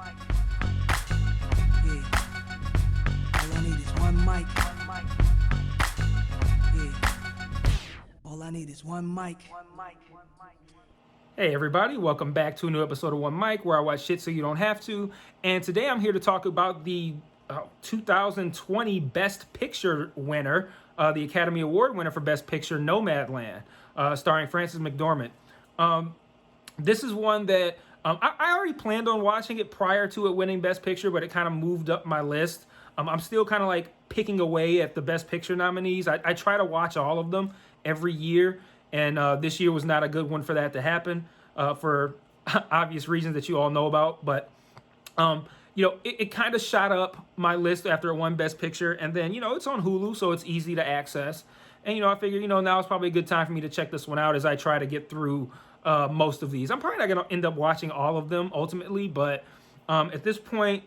Yeah. All I need is one mic. Yeah. All I need is one mic. Hey everybody, welcome back to a new episode of One Mic, where I watch shit so you don't have to. And today I'm here to talk about the 2020 Best Picture winner, the Academy Award winner for Best Picture, Nomadland, starring Frances McDormand. This is one that I already planned on watching it prior to it winning Best Picture, but it kind of moved up my list. I'm still kind of like picking away at the Best Picture nominees. I try to watch all of them every year, and this year was not a good one for that to happen for obvious reasons that you all know about. But it kind of shot up my list after it won Best Picture, and then it's on Hulu, so it's easy to access. And I figure now is probably a good time for me to check this one out as I try to get through most of these. I'm probably not going to end up watching all of them ultimately, but at this point,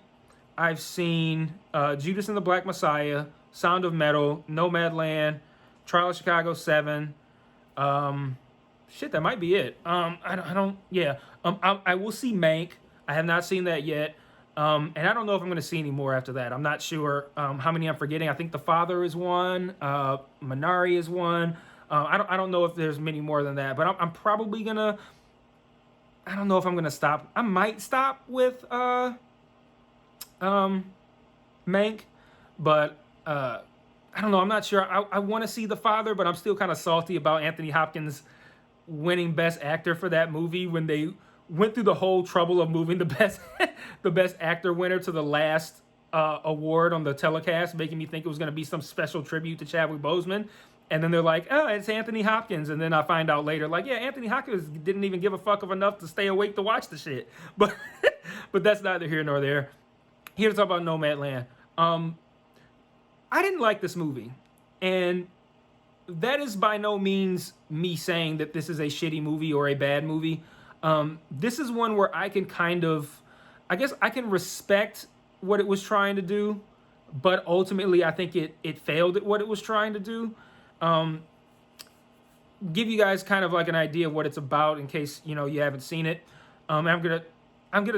I've seen Judas and the Black Messiah, Sound of Metal, Nomadland, Trial of Chicago 7. That might be it. I will see Mank. I have not seen that yet. And I don't know if I'm going to see any more after that. I'm not sure how many I'm forgetting. I think The Father is one. Minari is one. I don't know if there's many more than that, but I'm probably gonna. I don't know if I'm gonna stop. I might stop with Mank, but I don't know. I'm not sure. I want to see The Father, but I'm still kind of salty about Anthony Hopkins winning Best Actor for that movie when they went through the whole trouble of moving the best actor winner to the last award on the telecast, making me think it was going to be some special tribute to Chadwick Boseman. And then they're like, oh, it's Anthony Hopkins. And then I find out later, like, yeah, Anthony Hopkins didn't even give a fuck of enough to stay awake to watch the shit. But but that's neither here nor there. Here to talk about Nomadland. I didn't like this movie. And that is by no means me saying that this is a shitty movie or a bad movie. This is one where I can I can respect what it was trying to do. But ultimately, I think it failed at what it was trying to do. Give you guys kind of like an idea of what it's about in case you haven't seen it. I'm gonna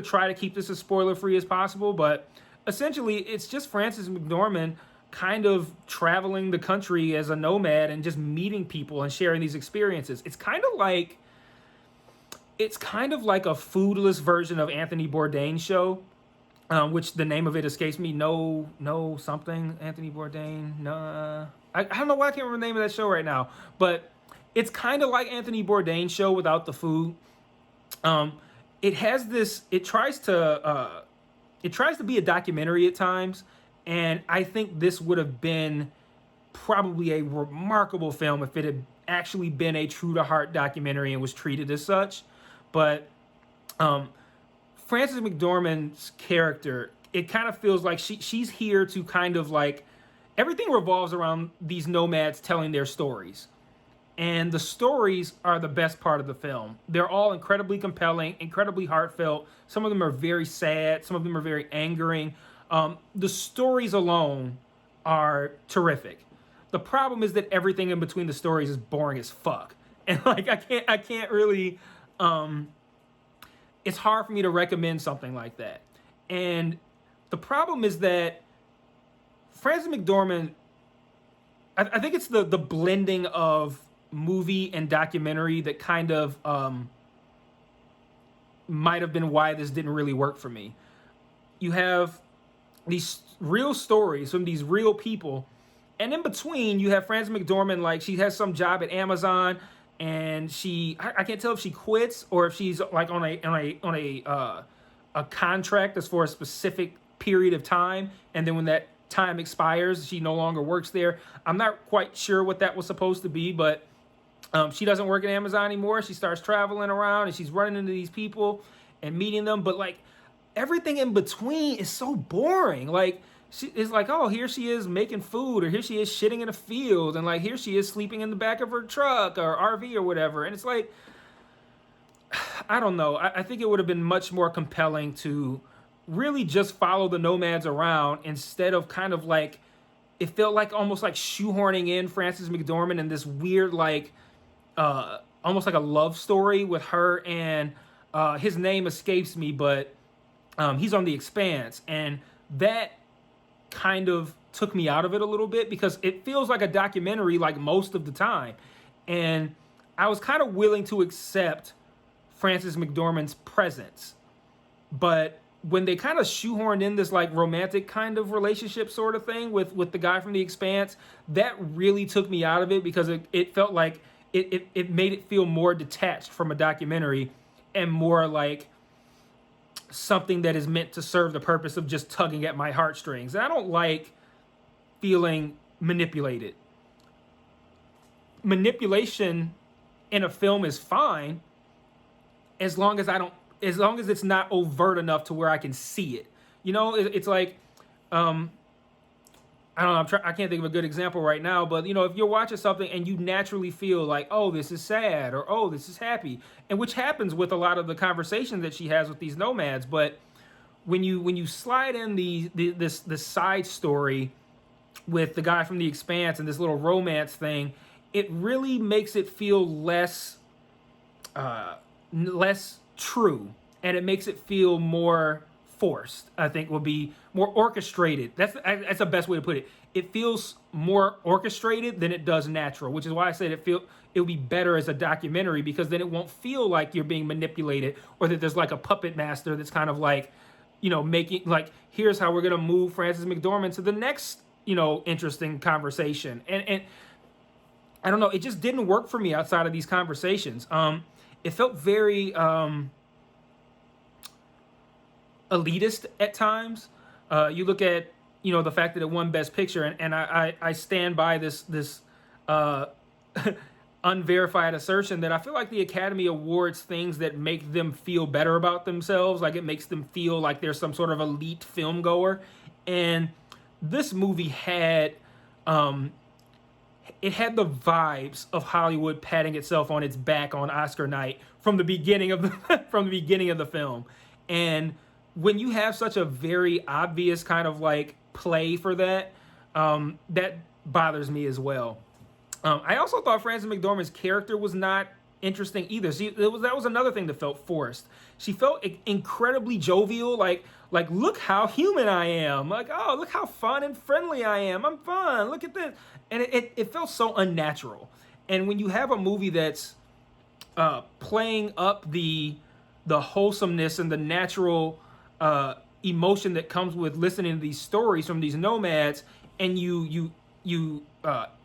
try to keep this as spoiler free as possible, but essentially it's just Frances McDormand kind of traveling the country as a nomad and just meeting people and sharing these experiences. It's kind of like a foodless version of Anthony Bourdain's show. Which the name of it escapes me. No something. Anthony Bourdain. No, I don't know why I can't remember the name of that show right now. But it's kind of like Anthony Bourdain's show without the food. It has this. It tries to be a documentary at times, and I think this would have been probably a remarkable film if it had actually been a true to heart documentary and was treated as such. But Frances McDormand's character, it kind of feels like she's here to kind of like, everything revolves around these nomads telling their stories. And the stories are the best part of the film. They're all incredibly compelling, incredibly heartfelt. Some of them are very sad. Some of them are very angering. The stories alone are terrific. The problem is that everything in between the stories is boring as fuck. And like, I can't really, it's hard for me to recommend something like that. And the problem is that Frances McDormand, I think it's the blending of movie and documentary that kind of might have been why this didn't really work for me. You have these real stories from these real people, and in between you have Frances McDormand, like she has some job at Amazon, and I can't tell if she quits or if she's like on a contract that's for a specific period of time, and then when that time expires, she no longer works there. I'm not quite sure what that was supposed to be, but she doesn't work at Amazon anymore. She starts traveling around and she's running into these people and meeting them, but like everything in between is so boring. Like it's like, oh, here she is making food, or here she is shitting in a field, and like here she is sleeping in the back of her truck or RV or whatever. And it's like, I don't know. I think it would have been much more compelling to really just follow the nomads around instead of kind of like, it felt like almost like shoehorning in Frances McDormand in this weird like almost like a love story with her and his name escapes me, but He's on The Expanse, and that kind of took me out of it a little bit because it feels like a documentary like most of the time. And I was kind of willing to accept Frances McDormand's presence. But when they kind of shoehorned in this like romantic kind of relationship sort of thing with the guy from The Expanse, that really took me out of it because it felt like it made it feel more detached from a documentary and more like something that is meant to serve the purpose of just tugging at my heartstrings. And I don't like feeling manipulated. Manipulation in a film is fine as long as it's not overt enough to where I can see it. You know, it's like, I don't know, I can't think of a good example right now, but you know, if you're watching something and you naturally feel like, oh, this is sad, or oh, this is happy, and which happens with a lot of the conversations that she has with these nomads, but when you slide in this side story with the guy from The Expanse and this little romance thing, it really makes it feel less true, and it makes it feel more forced. I think would be more orchestrated. That's the best way to put it. It feels more orchestrated than it does natural, which is why I said it would be better as a documentary, because then it won't feel like you're being manipulated or that there's like a puppet master that's kind of like, you know, making like, here's how we're gonna move Frances McDormand to the next, you know, interesting conversation. And I don't know, it just didn't work for me outside of these conversations. It felt very elitist at times. You look at, you know, the fact that it won Best Picture, and I stand by this unverified assertion that I feel like the Academy awards things that make them feel better about themselves, like it makes them feel like they're some sort of elite film goer. And this movie had it had the vibes of Hollywood patting itself on its back on Oscar night from the beginning of the film. And when you have such a very obvious kind of like play for that, that bothers me as well. I also thought Frances McDormand's character was not interesting either. That was another thing that felt forced. She felt incredibly jovial, like look how human I am. Like, oh, look how fun and friendly I am. I'm fun. Look at this. And it felt so unnatural. And when you have a movie that's playing up the wholesomeness and the natural emotion that comes with listening to these stories from these nomads, and you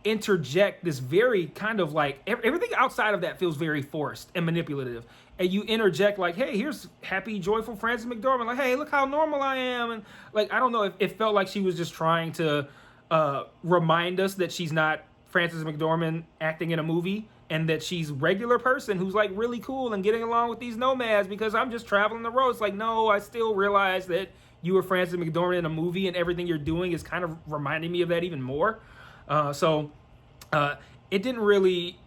interject this very kind of like everything outside of that feels very forced and manipulative, and you interject like, hey, here's happy, joyful Frances McDormand, like, hey, look how normal I am, and like, I don't know, it felt like she was just trying to remind us that she's not Frances McDormand acting in a movie, and that she's a regular person who's like really cool and getting along with these nomads because I'm just traveling the road. It's like, no, I still realize that you were Frances McDormand in a movie, and everything you're doing is kind of reminding me of that even more. So it didn't really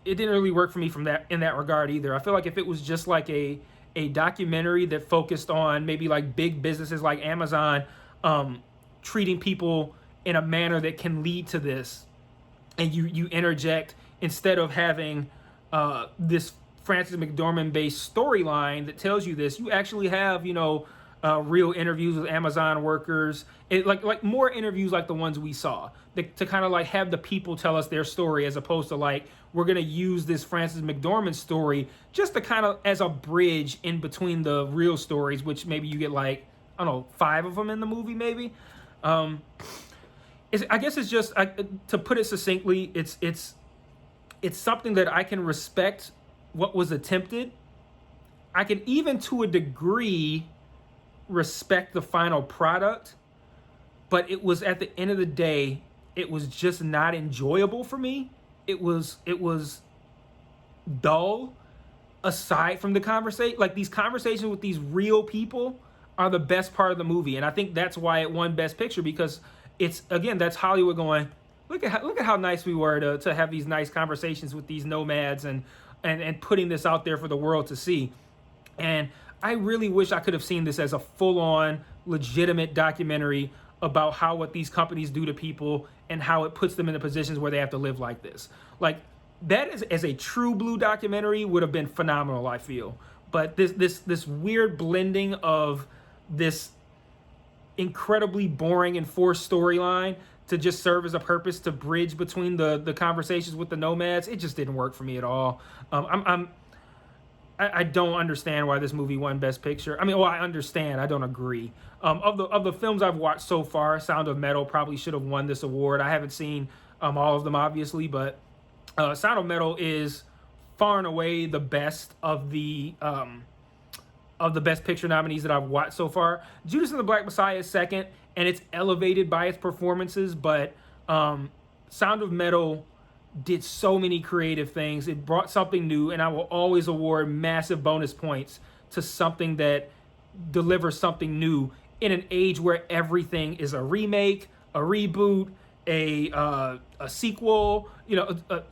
work for me in that regard either. I feel like if it was just like a documentary that focused on maybe like big businesses like Amazon treating people in a manner that can lead to this, and you interject, instead of having this Frances McDormand based storyline that tells you this, you actually have, you know, real interviews with Amazon workers, like more interviews like the ones we saw, to kind of like have the people tell us their story, as opposed to like, we're going to use this Frances McDormand story just to kind of as a bridge in between the real stories, which maybe you get like, I don't know, 5 of them in the movie maybe. I guess it's just, to put it succinctly, it's something that I can respect what was attempted. I can even to a degree respect the final product, but it was, at the end of the day, it was just not enjoyable for me. It was dull, aside from the conversation. Like, these conversations with these real people are the best part of the movie, and I think that's why it won Best Picture, because it's, again, that's Hollywood going, look at how nice we were to have these nice conversations with these nomads and putting this out there for the world to see. And I really wish I could have seen this as a full-on, legitimate documentary about how what these companies do to people and how it puts them in the positions where they have to live like this. Like, that is, as a true blue documentary, would have been phenomenal, I feel. But this weird blending of this incredibly boring and forced storyline to just serve as a purpose to bridge between the conversations with the nomads. It just didn't work for me at all. I don't understand why this movie won Best Picture. I mean, well, I understand. I don't agree. Of the films I've watched so far, Sound of Metal probably should have won this award. I haven't seen all of them, obviously, but Sound of Metal is far and away the best of the Best Picture nominees that I've watched so far. Judas and the Black Messiah is second, and it's elevated by its performances, but Sound of Metal did so many creative things. It brought something new, and I will always award massive bonus points to something that delivers something new in an age where everything is a remake, a reboot, a sequel,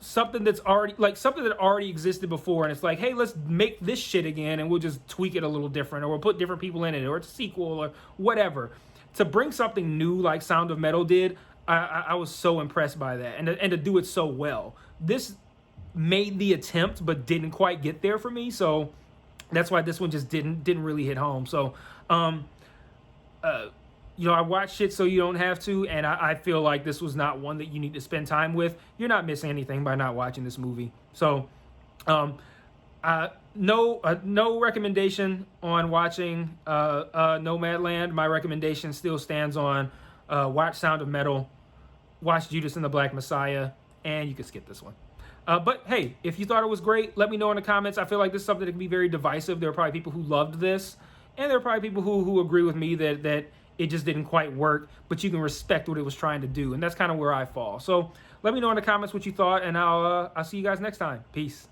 something that's already something that already existed before, and it's like, hey, let's make this shit again, and we'll just tweak it a little different, or we'll put different people in it, or it's a sequel, or whatever. To bring something new like Sound of Metal did, I was so impressed by that, and to do it so well. This made the attempt, but didn't quite get there for me, so that's why this one just didn't really hit home. So, I watched Shit So You Don't Have To, and I feel like this was not one that you need to spend time with. You're not missing anything by not watching this movie. So, no recommendation on watching Nomadland. My recommendation still stands on watch Sound of Metal, watch Judas and the Black Messiah, and you can skip this one. But hey, if you thought it was great, let me know in the comments. I feel like this is something that can be very divisive. There are probably people who loved this, and there are probably people who agree with me that it just didn't quite work, but you can respect what it was trying to do, and that's kind of where I fall. So let me know in the comments what you thought, and I'll see you guys next time. Peace.